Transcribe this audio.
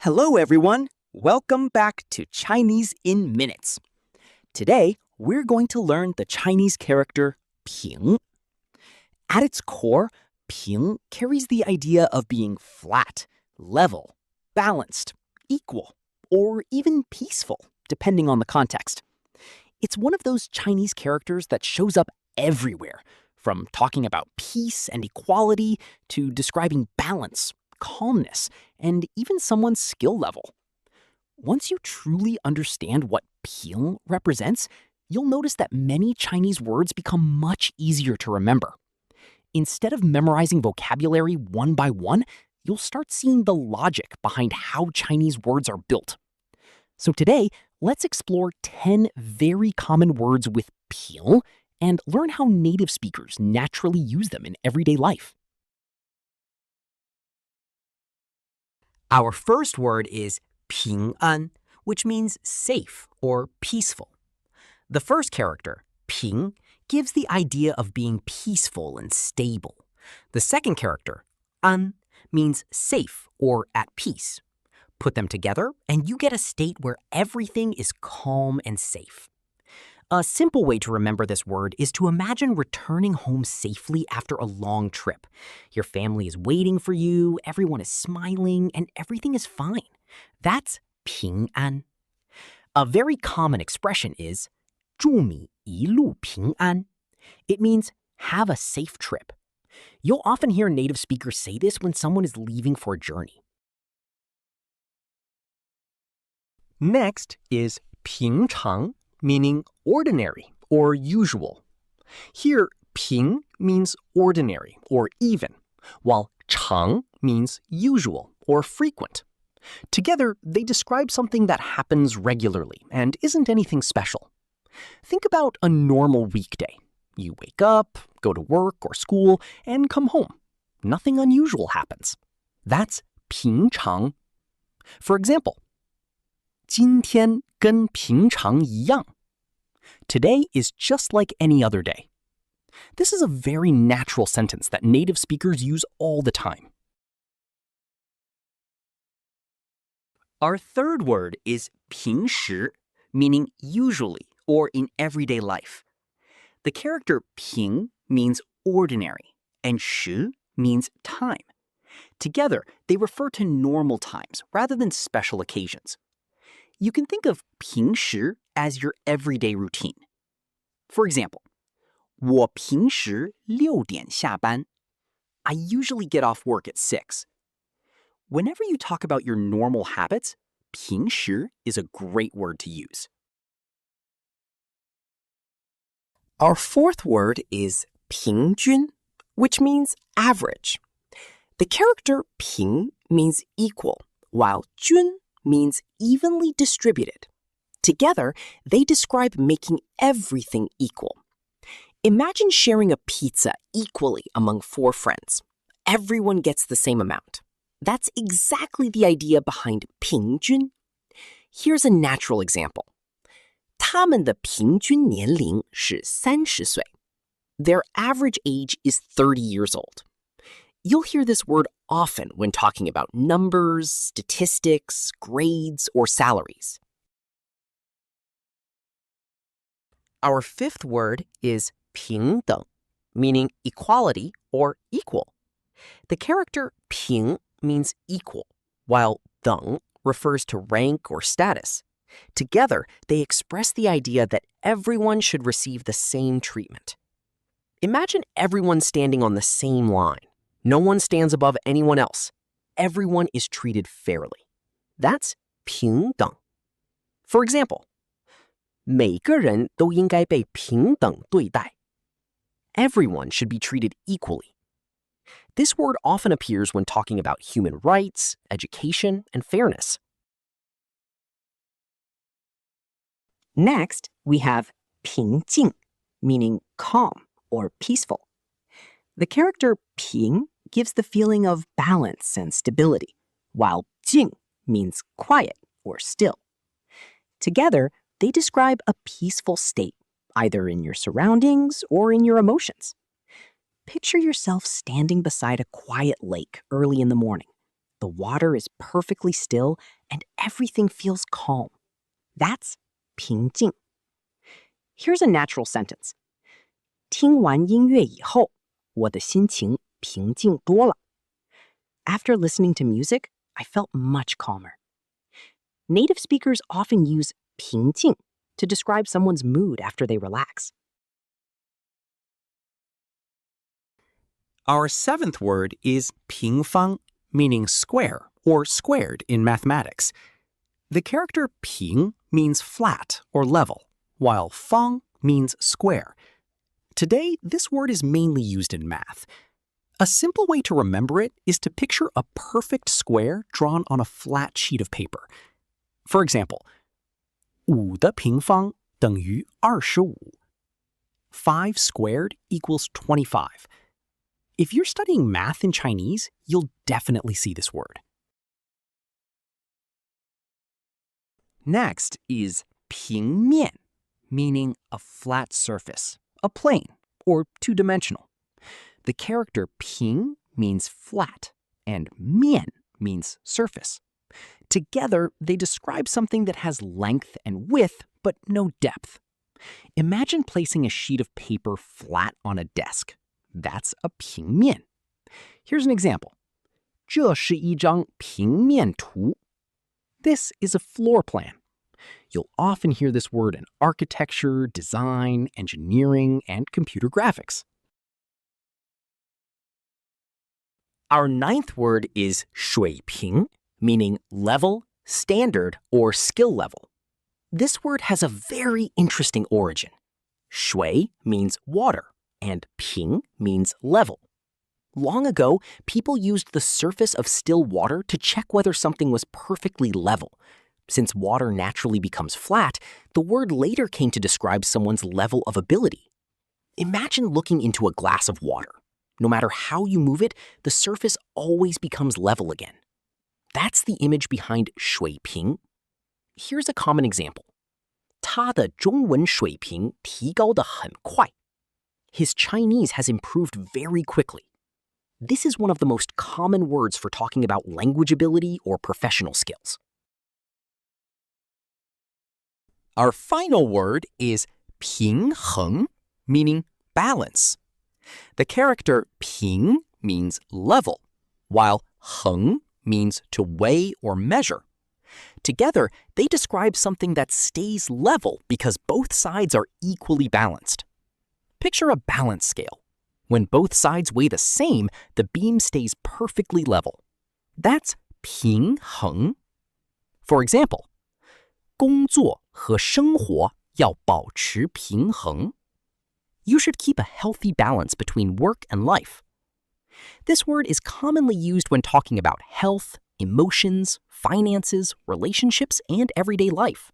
Hello, everyone. Welcome back to Chinese in Minutes. Today, we're going to learn the Chinese character píng. At its core, píng carries the idea of being flat, level, balanced, equal, or even peaceful, depending on the context. It's one of those Chinese characters that shows up everywhere, from talking about peace and equality to describing balance, calmness, and even someone's skill level. Once you truly understand what píng represents, you'll notice that many Chinese words become much easier to remember. Instead of memorizing vocabulary one by one, you'll start seeing the logic behind how Chinese words are built. So today, let's explore 10 very common words with píng and learn how native speakers naturally use them in everyday life. Our first word is 平安, which means safe or peaceful. The first character, 平, gives the idea of being peaceful and stable. The second character, 安, means safe or at peace. Put them together, and you get a state where everything is calm and safe. A simple way to remember this word is to imagine returning home safely after a long trip. Your family is waiting for you, everyone is smiling, and everything is fine. That's 平安. A very common expression is 祝你一路平安. It means have a safe trip. You'll often hear native speakers say this when someone is leaving for a journey. Next is 平常, meaning ordinary or usual. Here, 平 means ordinary or even, while 常 means usual or frequent. Together, they describe something that happens regularly and isn't anything special. Think about a normal weekday. You wake up, go to work or school, and come home. Nothing unusual happens. That's 平常. For example, 今天跟平常一样. Today is just like any other day. This is a very natural sentence that native speakers use all the time. Our third word is 平时, meaning usually or in everyday life. The character 平 means ordinary and 时 means time. Together, they refer to normal times rather than special occasions. You can think of 平时 as your everyday routine. For example, 我平时6点下班. I usually get off work at 6. Whenever you talk about your normal habits, 平时 is a great word to use. Our fourth word is 平均, which means average. The character 平 means equal, while 均 means evenly distributed. Together, they describe making everything equal. Imagine sharing a pizza equally among 4 friends. Everyone gets the same amount. That's exactly the idea behind 平均. Here's a natural example. 他们的平均年龄是30岁. Their average age is 30 years old. You'll hear this word often when talking about numbers, statistics, grades, or salaries. Our fifth word is 平等, meaning equality or equal. The character 平 means equal, while 等 refers to rank or status. Together, they express the idea that everyone should receive the same treatment. Imagine everyone standing on the same line. No one stands above anyone else. Everyone is treated fairly. That's 平等. For example, 每个人都应该被平等对待. Everyone should be treated equally. This word often appears when talking about human rights, education, and fairness. Next, we have 平静, meaning calm or peaceful. The character 平 gives the feeling of balance and stability, while 静 means quiet or still. Together, they describe a peaceful state, either in your surroundings or in your emotions. Picture yourself standing beside a quiet lake early in the morning. the water is perfectly still and everything feels calm. That's 平静. Here's a natural sentence. 听完音乐以后，我的心情平静多了. After listening to music, I felt much calmer. Native speakers often use 平静 to describe someone's mood after they relax. Our seventh word is 平方, meaning square or squared in mathematics. The character 平 means flat or level, while 方 means square. Today, this word is mainly used in math. A simple way to remember it is to picture a perfect square drawn on a flat sheet of paper. For example, 5的平方等于25. 5 squared equals 25. If you're studying math in Chinese, you'll definitely see this word. Next is 平面, meaning a flat surface, a plane, or two-dimensional. The character 平 means flat, and 面 means surface. Together, they describe something that has length and width, but no depth. Imagine placing a sheet of paper flat on a desk. That's a 平面. Here's an example. 这是一张平面图. This is a floor plan. You'll often hear this word in architecture, design, engineering, and computer graphics. Our ninth word is 水平, meaning level, standard, or skill level. This word has a very interesting origin. 水 means water, and 平 means level. Long ago, people used the surface of still water to check whether something was perfectly level. Since water naturally becomes flat, the word later came to describe someone's level of ability. Imagine looking into a glass of water. No matter how you move it, the surface always becomes level again. That's the image behind 水平. Here's a common example. 他的中文水平提高得很快. His Chinese has improved very quickly. This is one of the most common words for talking about language ability or professional skills. Our final word is 平衡, meaning balance. The character 平 means level, while 衡 means to weigh or measure. Together, they describe something that stays level because both sides are equally balanced. Picture a balance scale. When both sides weigh the same, the beam stays perfectly level. That's 平衡. For example, 工作和生活要保持平衡. You should keep a healthy balance between work and life. This word is commonly used when talking about health, emotions, finances, relationships, and everyday life.